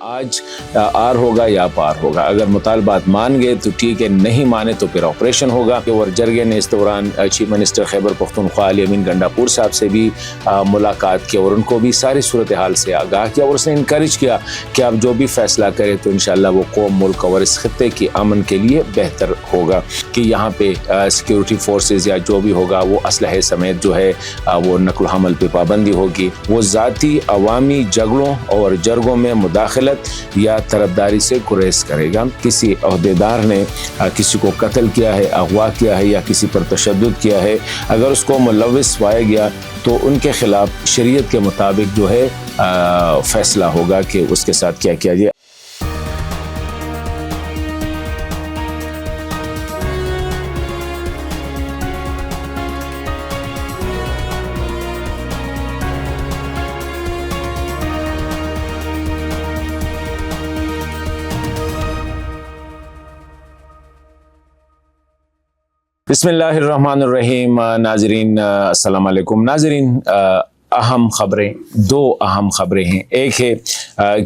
آج آر ہوگا یا پار ہوگا. اگر مطالبات مان گئے تو ٹھیک ہے, نہیں مانے تو پھر آپریشن ہوگا. اور جرگے نے اس دوران چیف منسٹر خیبر پختونخوا علی امین گنڈاپور صاحب سے بھی ملاقات کی اور ان کو بھی ساری صورتحال سے آگاہ کیا اور اس نے انکریج کیا کہ آپ جو بھی فیصلہ کرے تو انشاءاللہ وہ قوم, ملک اور اس خطے کی امن کے لیے بہتر ہوگا. کہ یہاں پہ سیکیورٹی فورسز یا جو بھی ہوگا وہ اسلحے سمیت جو ہے وہ نقل و حمل پہ پابندی ہوگی. وہ ذاتی عوامی جھگڑوں اور جرگوں میں مداخلت یا طرفداری سے گریز کرے گا. کسی عہدیدار نے کسی کو قتل کیا ہے, اغوا کیا ہے یا کسی پر تشدد کیا ہے, اگر اس کو ملوث پایا گیا تو ان کے خلاف شریعت کے مطابق جو ہے فیصلہ ہوگا کہ اس کے ساتھ کیا کیا جائے. بسم اللہ الرحمن الرحیم. ناظرین السلام علیکم. ناظرین, اہم خبریں, دو اہم خبریں ہیں. ایک ہے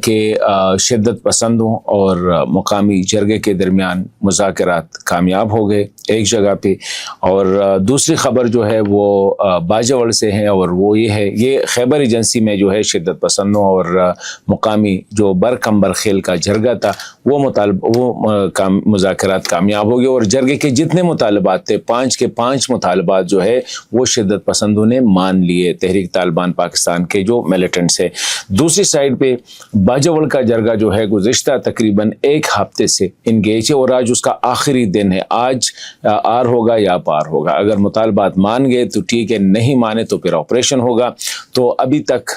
کہ شدت پسندوں اور مقامی جرگے کے درمیان مذاکرات کامیاب ہو گئے ایک جگہ پہ, اور دوسری خبر جو ہے وہ باجوڑ سے ہے اور وہ یہ ہے, یہ خیبر ایجنسی میں جو ہے شدت پسندوں اور مقامی جو برکمبر خیل کا جرگہ تھا وہ مذاکرات کامیاب ہو گئے اور جرگے کے جتنے مطالبات تھے 5 کے 5 مطالبات جو ہے وہ شدت پسندوں نے مان لیے, تحریک طالبان پاکستان کے جو ملیٹنٹس ہے. دوسری سائڈ پہ باجوڑ کا جرگہ جو ہے گزشتہ تقریباً 1 ہفتے سے انگیج ہے اور آج اس کا آخری دن ہے. آج آر ہوگا یا پار ہوگا. اگر مطالبات مان گئے تو ٹھیک ہے, نہیں مانے تو پھر آپریشن ہوگا. تو ابھی تک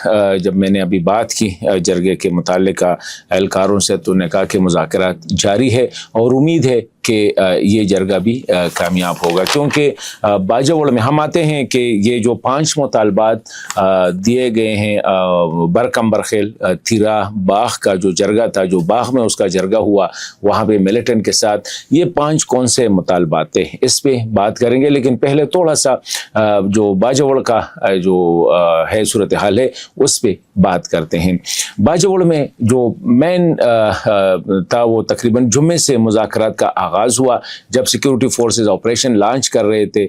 جب میں نے ابھی بات کی جرگے کے متعلقہ اہلکاروں سے تو انہوں نے کہا کہ مذاکرات جاری ہے اور امید ہے کہ یہ جرگہ بھی کامیاب ہوگا, کیونکہ باجوڑ میں ہم آتے ہیں کہ یہ جو 5 مطالبات دیے گئے ہیں برکمبر خیل تھیرا باغ کا جو جرگہ تھا, جو باغ میں اس کا جرگہ ہوا وہاں پہ ملیٹنٹ کے ساتھ, یہ 5 کون سے مطالبات تھے اس پہ بات کریں گے. لیکن پہلے تھوڑا سا جو باجوڑ کا جو ہے صورتحال ہے اس پہ بات کرتے ہیں. باجوڑ میں جو مین تھا وہ تقریباً جمعے سے مذاکرات کا آغاز ہوا, جب سیکیورٹی فورسز آپریشن لانچ کر رہے تھے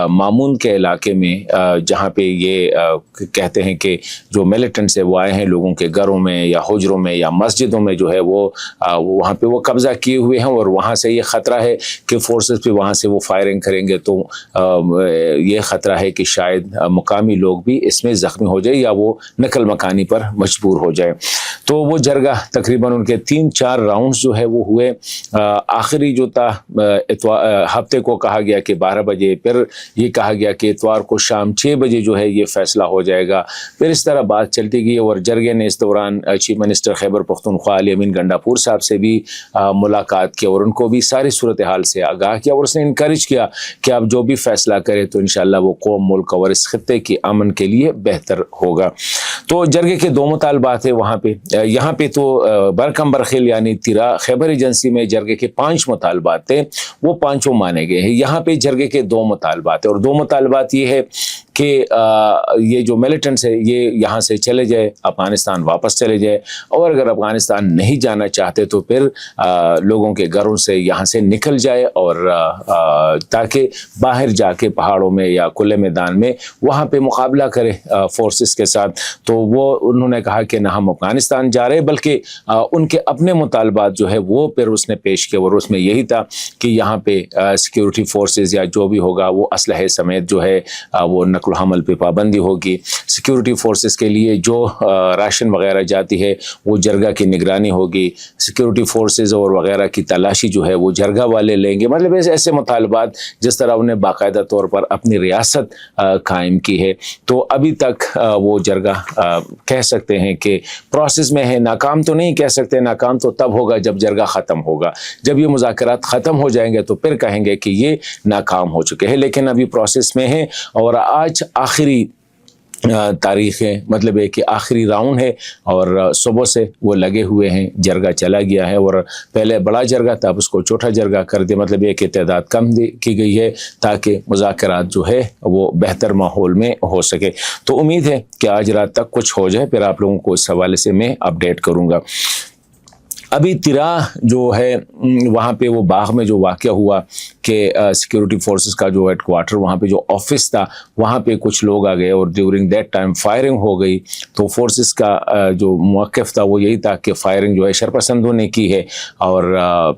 مامون کے علاقے میں, جہاں پہ یہ کہتے ہیں کہ جو ملیٹنٹس ہیں وہ آئے ہیں لوگوں کے گھروں میں یا حجروں میں یا مسجدوں میں جو ہے وہ وہاں پہ وہ قبضہ کیے ہوئے ہیں, اور وہاں سے یہ خطرہ ہے کہ فورسز پہ وہاں سے وہ فائرنگ کریں گے تو یہ خطرہ ہے کہ شاید مقامی لوگ بھی اس میں زخمی ہو جائے یا وہ نقل مکانی پر مجبور ہو جائے. تو وہ جرگہ تقریباً ان کے 3-4 راؤنڈز جو ہے وہ ہوئے. آخری جو تھا ہفتے کو کہا گیا کہ 12 بجے, پھر یہ کہا گیا کہ اتوار کو شام 6 بجے جو ہے یہ فیصلہ ہو جائے گا. پھر اس طرح بات چلتی گئی اور جرگے نے اس دوران چیف منسٹر خیبر پختونخوا علی امین گنڈاپور صاحب سے بھی ملاقات کی اور ان کو بھی ساری صورتحال سے آگاہ کیا اور اس نے انکریج کیا کہ آپ جو بھی فیصلہ کرے تو انشاءاللہ وہ قوم, ملک اور اس خطے کی امن کے لیے بہتر ہوگا. تو جرگے کے 2 مطالبات ہیں وہاں پہ. یہاں پہ تو برکمبر خیل یعنی تیرا خیبر ایجنسی میں جرگے کے 5 مطالبات تھے, وہ 5 مانے گئے ہیں. یہاں پہ جرگے کے 2 مطالبات ہیں اور 2 مطالبات یہ ہے کہ یہ جو ملیٹنٹس ہے یہ یہاں سے چلے جائے, افغانستان واپس چلے جائے, اور اگر افغانستان نہیں جانا چاہتے تو پھر لوگوں کے گھروں سے یہاں سے نکل جائے اور تاکہ باہر جا کے پہاڑوں میں یا کھلے میدان میں وہاں پہ مقابلہ کرے فورسز کے ساتھ. تو وہ انہوں نے کہا کہ نہ ہم افغانستان جا رہے, بلکہ ان کے اپنے مطالبات جو ہے وہ پھر اس نے پیش کیا اور اس میں یہی تھا کہ یہاں پہ سیکیورٹی فورسز یا جو بھی ہوگا وہ اسلحے سمیت جو ہے وہ نقل و حمل پہ پابندی ہوگی. سیکیورٹی فورسز کے لیے جو راشن وغیرہ جاتی ہے وہ جرگہ کی نگرانی ہوگی. سیکیورٹی فورسز اور وغیرہ کی تلاشی جو ہے وہ جرگہ والے لیں گے. مطلب ایسے مطالبات جس طرح انہیں باقاعدہ طور پر اپنی ریاست قائم کی ہے. تو ابھی تک وہ جرگہ کہہ سکتے ہیں کہ پروسیس میں ہے. ناکام تو نہیں کہہ سکتے, ناکام تو تب ہوگا جب جرگہ ختم ہوگا. جب یہ مذاکرات ختم ہو جائیں گے تو پھر کہیں گے کہ یہ ناکام ہو چکے ہیں, لیکن ابھی پروسیس میں ہے. اور آج آخری تاریخ ہے, مطلب ہے کہ آخری راؤنڈ ہے اور صبح سے وہ لگے ہوئے ہیں. جرگہ چلا گیا ہے اور پہلے بڑا جرگہ تھا, اب اس کو چھوٹا جرگہ کر دیا. مطلب یہ کہ تعداد کم کی گئی ہے تاکہ مذاکرات جو ہے وہ بہتر ماحول میں ہو سکے. تو امید ہے کہ آج رات تک کچھ ہو جائے, پھر آپ لوگوں کو اس حوالے سے میں اپڈیٹ کروں گا. ابھی ترا جو ہے وہاں پہ وہ باغ میں جو واقعہ ہوا کہ سیکورٹی فورسز کا جو ہیڈ کوارٹر وہاں پہ جو آفس تھا وہاں پہ کچھ لوگ آ گئے اور ڈیورنگ دیٹ ٹائم فائرنگ ہو گئی. تو فورسز کا جو موقف تھا وہ یہی تھا کہ فائرنگ جو ہے شرپسندوں نے کی ہے, اور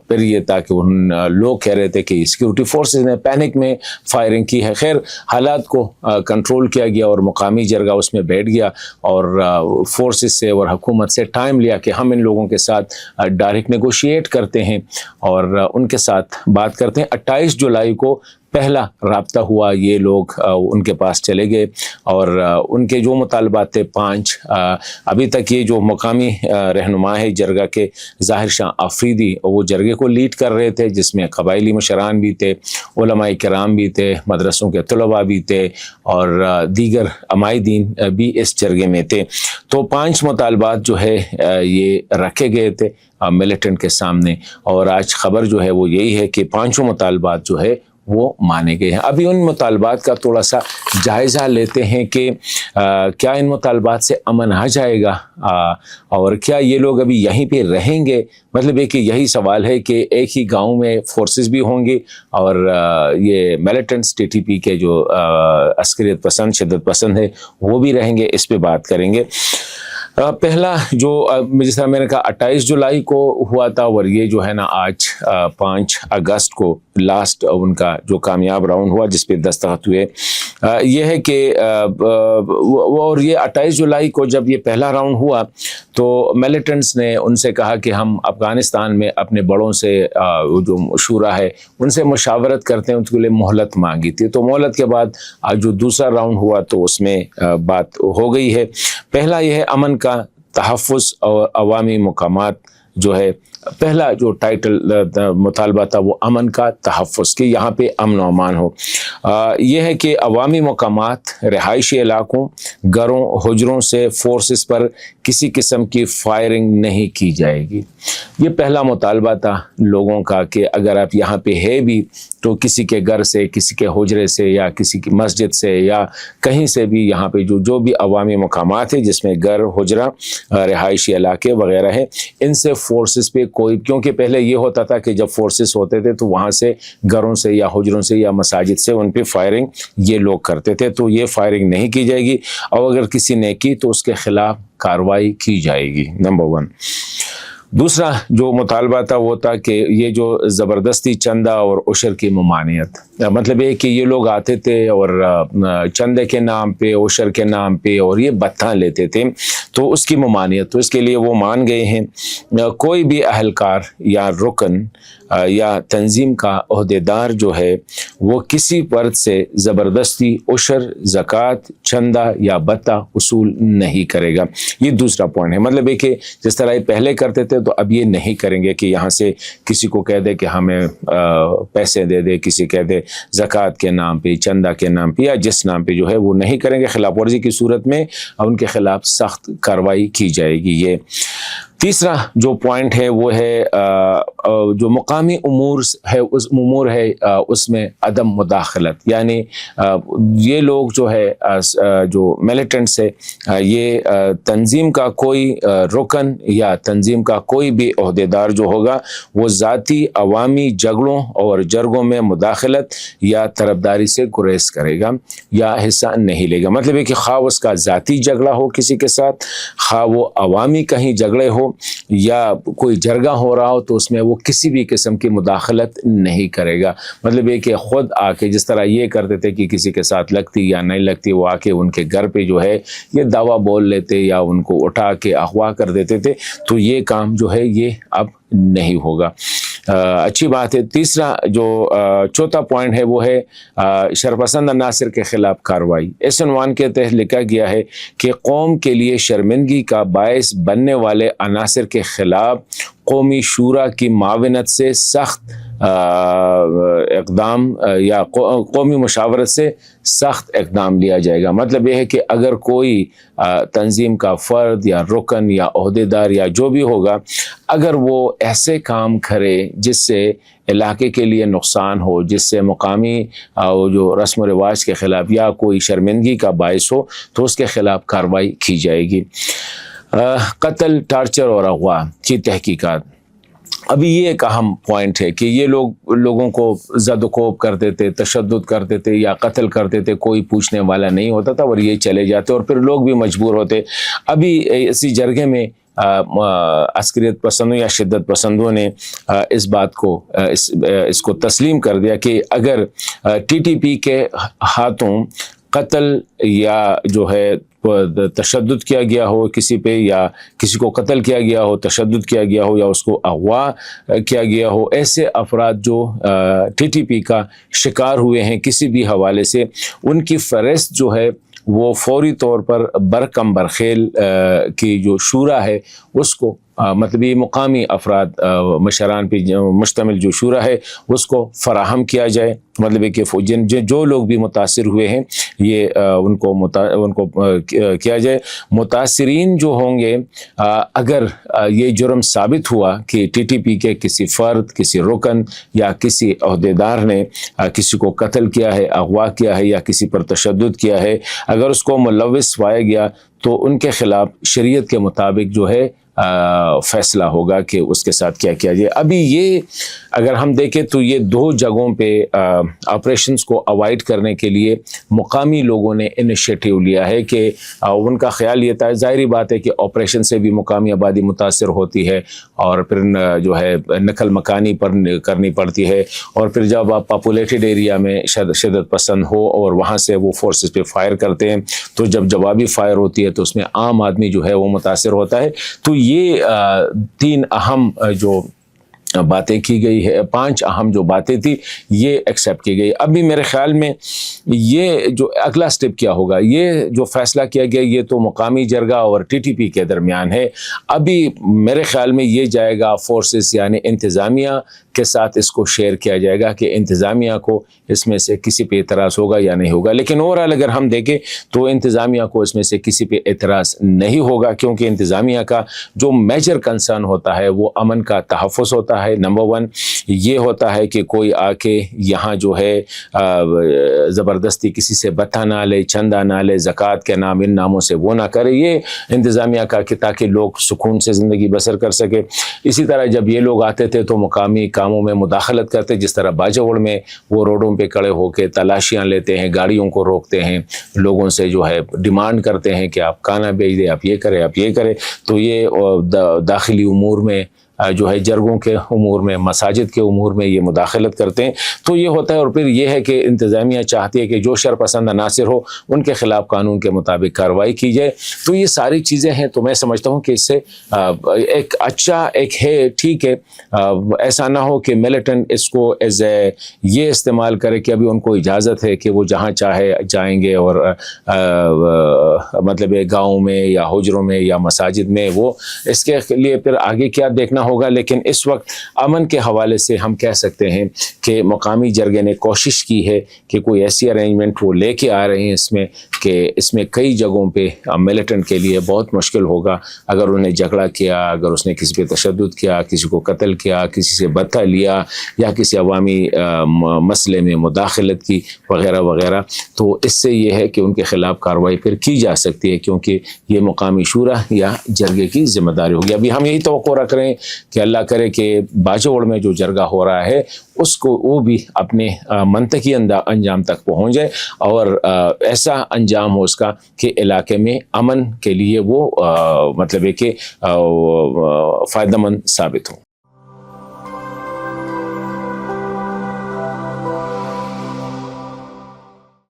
پھر یہ تھا کہ ان لوگ کہہ رہے تھے کہ سیکورٹی فورسز نے پینک میں فائرنگ کی ہے. خیر حالات کو کنٹرول کیا گیا اور مقامی جرگہ اس میں بیٹھ گیا اور فورسز سے اور حکومت سے ٹائم لیا کہ ہم ان لوگوں کے ساتھ ڈائریکٹ نیگوشیٹ کرتے ہیں اور ان کے ساتھ بات کرتے ہیں. 28 جولائی کو پہلا رابطہ ہوا, یہ لوگ ان کے پاس چلے گئے اور ان کے جو مطالبات تھے 5. ابھی تک یہ جو مقامی رہنما ہے جرگہ کے ظاہر شاہ آفریدی, وہ جرگے کو لیڈ کر رہے تھے جس میں قبائلی مشران بھی تھے, علماء کرام بھی تھے, مدرسوں کے طلباء بھی تھے اور دیگر عمائدین بھی اس جرگے میں تھے. تو 5 مطالبات جو ہے یہ رکھے گئے تھے ملیٹنٹ کے سامنے, اور آج خبر جو ہے وہ یہی ہے کہ 5 مطالبات جو ہے وہ مانے گئے ہیں. ابھی ان مطالبات کا تھوڑا سا جائزہ لیتے ہیں کہ کیا ان مطالبات سے امن آ جائے گا اور کیا یہ لوگ ابھی یہیں پہ رہیں گے. مطلب ہے کہ یہی سوال ہے کہ ایک ہی گاؤں میں فورسز بھی ہوں گے اور یہ ملیٹنٹس ٹی ٹی پی کے جو عسکریت پسند شدت پسند ہے وہ بھی رہیں گے. اس پہ بات کریں گے. پہلا جو جس طرح میں نے کہا 28 جولائی کو ہوا تھا, اور یہ جو ہے نا آج 5 اگست کو لاسٹ ان کا جو کامیاب راؤنڈ ہوا جس پہ دستخط ہوئے. یہ ہے کہ اور یہ 28 جولائی کو جب یہ پہلا راؤنڈ ہوا تو ملیٹنٹس نے ان سے کہا کہ ہم افغانستان میں اپنے بڑوں سے جو شورا ہے ان سے مشاورت کرتے ہیں, ان کے لیے مہلت مانگی تھی. تو مہلت کے بعد آج جو دوسرا راؤنڈ ہوا تو اس میں بات ہو گئی ہے. پہلا یہ ہے امن کا تحفظ اور عوامی مقامات جو ہے. پہلا جو ٹائٹل مطالبہ تھا وہ امن کا تحفظ, کہ یہاں پہ امن و امان ہو. یہ ہے کہ عوامی مقامات, رہائشی علاقوں, گھروں, حجروں سے فورسز پر کسی قسم کی فائرنگ نہیں کی جائے گی. یہ پہلا مطالبہ تھا لوگوں کا کہ اگر آپ یہاں پہ ہے بھی تو کسی کے گھر سے, کسی کے حجرے سے یا کسی کی مسجد سے یا کہیں سے بھی یہاں پہ جو بھی عوامی مقامات ہیں جس میں گھر, حجرہ, رہائشی علاقے وغیرہ ہیں, ان سے فورسز پہ کوئی, کیونکہ پہلے یہ ہوتا تھا کہ جب فورسز ہوتے تھے تو وہاں سے گھروں سے یا حجروں سے یا مساجد سے ان پہ فائرنگ یہ لوگ کرتے تھے. تو یہ فائرنگ نہیں کی جائے گی, اور اگر کسی نے کی تو اس کے خلاف کارروائی کی جائے گی. نمبر 1. دوسرا جو مطالبہ تھا وہ تھا کہ یہ جو زبردستی چندہ اور عشر کی ممانعت, مطلب یہ کہ یہ لوگ آتے تھے اور چندے کے نام پہ, عشر کے نام پہ اور یہ بتاں لیتے تھے, تو اس کی ممانعت. تو اس کے لیے وہ مان گئے ہیں کوئی بھی اہلکار یا رکن یا تنظیم کا عہدیدار جو ہے وہ کسی فرد سے زبردستی عشر, زکوٰۃ, چندہ یا بتہ وصول نہیں کرے گا. یہ دوسرا پوائنٹ ہے. مطلب ہے کہ جس طرح یہ پہلے کرتے تھے تو اب یہ نہیں کریں گے کہ یہاں سے کسی کو کہہ دے کہ ہمیں پیسے دے دے, کسی کہہ دے زکوٰۃ کے نام پہ, چندہ کے نام پہ یا جس نام پہ, جو ہے وہ نہیں کریں گے. خلاف ورزی کی صورت میں ان کے خلاف سخت کارروائی کی جائے گی. یہ تیسرا جو پوائنٹ ہے وہ ہے جو مقامی امور ہے اس میں عدم مداخلت. یعنی یہ لوگ جو ہے جو ملیٹنٹس ہے, یہ تنظیم کا کوئی رکن یا تنظیم کا کوئی بھی عہدیدار جو ہوگا وہ ذاتی عوامی جھگڑوں اور جرگوں میں مداخلت یا طرفداری سے گریز کرے گا یا حصہ نہیں لے گا. مطلب ہے کہ خواہ اس کا ذاتی جھگڑا ہو کسی کے ساتھ, خواہ وہ عوامی کہیں جھگڑے ہو یا کوئی جرگہ ہو رہا ہو, تو اس میں وہ کسی بھی قسم کی مداخلت نہیں کرے گا. مطلب یہ کہ خود آ کے, جس طرح یہ کرتے تھے کہ کسی کے ساتھ لگتی یا نہیں لگتی, وہ آ کے ان کے گھر پہ جو ہے یہ دعویٰ بول لیتے یا ان کو اٹھا کے اغوا کر دیتے تھے, تو یہ کام جو ہے یہ اب نہیں ہوگا. اچھی بات ہے. تیسرا جو چوتھا پوائنٹ ہے وہ ہے شرپسند عناصر کے خلاف کارروائی. اس عنوان کے تحت لکھا گیا ہے کہ قوم کے لیے شرمندگی کا باعث بننے والے عناصر کے خلاف قومی شورا کی معاونت سے سخت اقدام یا قومی مشاورت سے سخت اقدام لیا جائے گا. مطلب یہ ہے کہ اگر کوئی تنظیم کا فرد یا رکن یا عہدیدار یا جو بھی ہوگا, اگر وہ ایسے کام کرے جس سے علاقے کے لیے نقصان ہو, جس سے مقامی جو رسم و رواج کے خلاف یا کوئی شرمندگی کا باعث ہو, تو اس کے خلاف کارروائی کی جائے گی. قتل, ٹارچر اور اغوا کی تحقیقات. ابھی یہ ایک اہم پوائنٹ ہے کہ یہ لوگوں کو زد و کوب کرتے تھے، تشدد کرتے تھے یا قتل کرتے تھے، کوئی پوچھنے والا نہیں ہوتا تھا اور یہ چلے جاتے اور پھر لوگ بھی مجبور ہوتے۔ ابھی اسی جرگے میں عسکریت پسندوں یا شدت پسندوں نے اس بات کو اس کو تسلیم کر دیا کہ اگر ٹی ٹی پی کے ہاتھوں قتل یا جو ہے تشدد کیا گیا ہو کسی پہ، یا کسی کو قتل کیا گیا ہو، تشدد کیا گیا ہو، یا اس کو اغوا کیا گیا ہو، ایسے افراد جو ٹی ٹی پی کا شکار ہوئے ہیں کسی بھی حوالے سے، ان کی فہرست جو ہے وہ فوری طور پر برکم برخیل کی جو شورا ہے اس کو مطلب یہ مقامی افراد مشران پہ مشتمل جو شورا ہے اس کو فراہم کیا جائے، مطلب کہ جو لوگ بھی متاثر ہوئے ہیں یہ ان کو کیا جائے۔ متاثرین جو ہوں گے اگر یہ جرم ثابت ہوا کہ ٹی ٹی پی کے کسی فرد، کسی رکن یا کسی عہدیدار نے کسی کو قتل کیا ہے، اغوا کیا ہے یا کسی پر تشدد کیا ہے، اگر اس کو ملوث پایا گیا تو ان کے خلاف شریعت کے مطابق جو ہے فیصلہ ہوگا کہ اس کے ساتھ کیا کیا جائے۔ ابھی یہ اگر ہم دیکھیں تو یہ دو جگہوں پہ آپریشنز کو اوائڈ کرنے کے لیے مقامی لوگوں نے انیشیٹو لیا ہے کہ ان کا خیال یہ تھا، ظاہری بات ہے کہ آپریشن سے بھی مقامی آبادی متاثر ہوتی ہے اور پھر جو ہے نقل مکانی پر کرنی پڑتی ہے، اور پھر جب آپ پاپولیٹڈ ایریا میں شدت پسند ہو اور وہاں سے وہ فورسز پہ فائر کرتے ہیں تو جب جوابی فائر ہوتی ہے تو اس میں عام آدمی جو ہے وہ متاثر ہوتا ہے۔ تو یہ تین اہم جو باتیں کی گئی ہے، 5 اہم جو باتیں تھی یہ ایکسیپٹ کی گئی۔ ابھی میرے خیال میں یہ جو اگلا سٹیپ کیا ہوگا، یہ جو فیصلہ کیا گیا یہ تو مقامی جرگہ اور ٹی ٹی پی کے درمیان ہے، ابھی میرے خیال میں یہ جائے گا فورسز یعنی انتظامیہ کے ساتھ، اس کو شیئر کیا جائے گا کہ انتظامیہ کو اس میں سے کسی پہ اعتراض ہوگا یا نہیں ہوگا۔ لیکن اوورآل اگر ہم دیکھیں تو انتظامیہ کو اس میں سے کسی پہ اعتراض نہیں ہوگا، کیونکہ انتظامیہ کا جو میجر کنسرن ہوتا ہے وہ امن کا تحفظ ہوتا ہے۔ نمبر 1 یہ ہوتا ہے کہ کوئی آ کے یہاں جو ہے زبردستی کسی سے بتہ نہ لے، چندہ نہ لے، زکوٰۃ کے نام ان ناموں سے وہ نہ کرے، یہ انتظامیہ کا کہ تاکہ لوگ سکون سے زندگی بسر کر سکے۔ اسی طرح جب یہ لوگ آتے تھے تو مقامی کاموں میں مداخلت کرتے، جس طرح باجوڑ میں وہ روڈوں پہ کھڑے ہو کے تلاشیاں لیتے ہیں، گاڑیوں کو روکتے ہیں، لوگوں سے جو ہے ڈیمانڈ کرتے ہیں کہ آپ کھانا بھیج دیں، آپ یہ کریں، آپ یہ کریں۔ تو یہ داخلی امور میں جو ہے جرگوں کے امور میں، مساجد کے امور میں یہ مداخلت کرتے ہیں، تو یہ ہوتا ہے۔ اور پھر یہ ہے کہ انتظامیہ چاہتی ہے کہ جو شر پسند عناصر ہو ان کے خلاف قانون کے مطابق کارروائی کی جائے۔ تو یہ ساری چیزیں ہیں، تو میں سمجھتا ہوں کہ اس سے ایک اچھا ایک ہے، ٹھیک ہے، ایسا نہ ہو کہ ملیٹنٹ اس کو ایز اے یہ استعمال کرے کہ ابھی ان کو اجازت ہے کہ وہ جہاں چاہے جائیں گے، اور مطلب گاؤں میں یا حجروں میں یا مساجد میں، وہ اس کے لیے پھر آگے کیا دیکھنا ہوگا۔ لیکن اس وقت امن کے حوالے سے ہم کہہ سکتے ہیں کہ مقامی جرگے نے کوشش کی ہے کہ کوئی ایسی ارینجمنٹ وہ لے کے آ رہے ہیں اس میں کہ اس میں کئی جگہوں پہ ملیٹنٹ کے لیے بہت مشکل ہوگا اگر انہیں جھگڑا کیا، اگر اس نے کسی پہ تشدد کیا، کسی کو قتل کیا، کسی سے بتہ لیا یا کسی عوامی مسئلے میں مداخلت کی وغیرہ وغیرہ، تو اس سے یہ ہے کہ ان کے خلاف کارروائی پھر کی جا سکتی ہے، کیونکہ یہ مقامی شورا یا جرگے کی ذمہ داری ہوگی۔ ابھی ہم یہی توقع رکھ رہے ہیں کہ اللہ کرے کہ باجوڑ میں جو جرگہ ہو رہا ہے اس کو وہ بھی اپنے منطقی انجام تک پہنچ جائے اور ایسا انجام ہو اس کا کہ علاقے میں امن کے لیے وہ مطلب ہے کہ فائدہ مند ثابت ہو۔